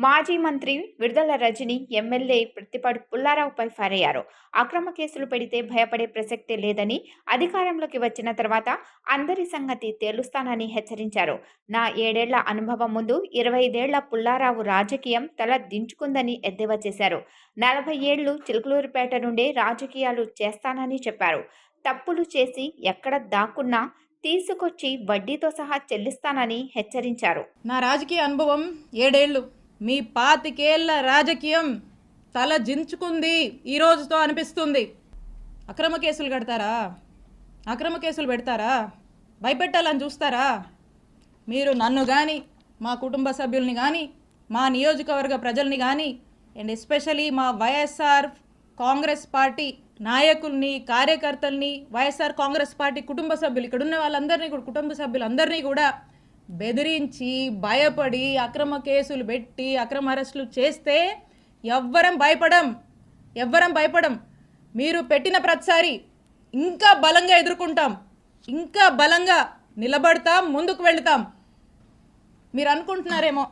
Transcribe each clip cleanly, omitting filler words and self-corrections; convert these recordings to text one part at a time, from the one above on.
మాజీ మంత్రి విడుదల రజని ఎమ్మెల్యే ప్రత్తిపాడు పుల్లారావుపై ఫైర్ అయ్యారు. అక్రమ కేసులు పెడితే భయపడే ప్రసక్తే లేదని, అధికారంలోకి వచ్చిన తర్వాత అందరి సంగతి తేలుస్తానని హెచ్చరించారు. నా 7 ఏళ్ల అనుభవం ముందు 25 ఏళ్ల పుల్లారావు రాజకీయం తల దించుకుందని ఎద్దేవా చేశారు. 40 ఏళ్లు చిలుకలూరిపేట నుండే రాజకీయాలు చేస్తానని చెప్పారు. తప్పులు చేసి ఎక్కడ దాక్కున్నా తీసుకొచ్చి వడ్డీతో సహా చెల్లిస్తానని హెచ్చరించారు. నా రాజకీయ అనుభవం 7 ఏళ్ళు. మీ 25 ఏళ్ల రాజకీయం తల జించుకుంది ఈ రోజుతో అనిపిస్తుంది. అక్రమ కేసులు కడతారా? అక్రమ కేసులు పెడతారా? భయపెట్టాలని చూస్తారా? మీరు నన్ను కానీ, మా కుటుంబ సభ్యుల్ని కానీ, మా నియోజకవర్గ ప్రజల్ని కానీ, అండ్ ఎస్పెషలీ మా వైఎస్ఆర్ కాంగ్రెస్ పార్టీ నాయకుల్ని, కార్యకర్తల్ని, వైఎస్ఆర్ కాంగ్రెస్ పార్టీ కుటుంబ సభ్యులు, ఇక్కడ ఉన్న వాళ్ళందరినీ కూడా, కుటుంబ సభ్యులందరినీ కూడా బెదిరించి, భయపడి, అక్రమ కేసులు పెట్టి, అక్రమ అరెస్టులు చేస్తే ఎవ్వరం భయపడం. మీరు పెట్టిన ప్రతిసారి ఇంకా బలంగా ఎదుర్కొంటాం, ఇంకా బలంగా నిలబడతాం, ముందుకు వెళుతాం. మీరు అనుకుంటున్నారేమో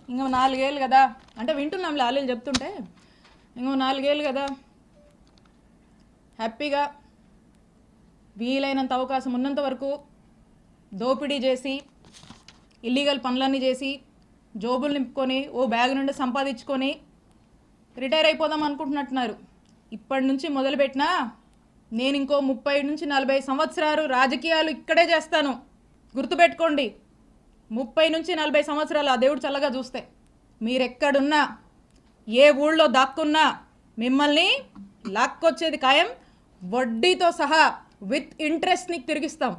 ఇంకో 4 ఏళ్ళు కదా, అంటే వింటున్నాం లాలీలు చెప్తుంటే, ఇంకో 4 ఏళ్ళు కదా హ్యాపీగా వీలైనంత అవకాశం ఉన్నంత వరకు దోపిడీ చేసి, ఇల్లీగల్ పనులన్నీ చేసి, జోబులు నింపుకొని, ఓ బ్యాగ్ నుండి సంపాదించుకొని రిటైర్ అయిపోదాం అనుకుంటున్నట్టున్నారు. ఇప్పటి నుంచి మొదలుపెట్టినా నేను ఇంకో 30 నుంచి 40 సంవత్సరాలు రాజకీయాలు ఇక్కడే చేస్తాను. గుర్తుపెట్టుకోండి, 30 నుంచి 40 సంవత్సరాలు ఆ దేవుడు చల్లగా చూస్తే మీరెక్కడున్నా, ఏ ఊళ్ళో దాక్కున్నా మిమ్మల్ని లాక్కొచ్చేది ఖాయం. వడ్డీతో సహా విత్ ఇంట్రెస్ట్ నీకు తిరిగిస్తాం.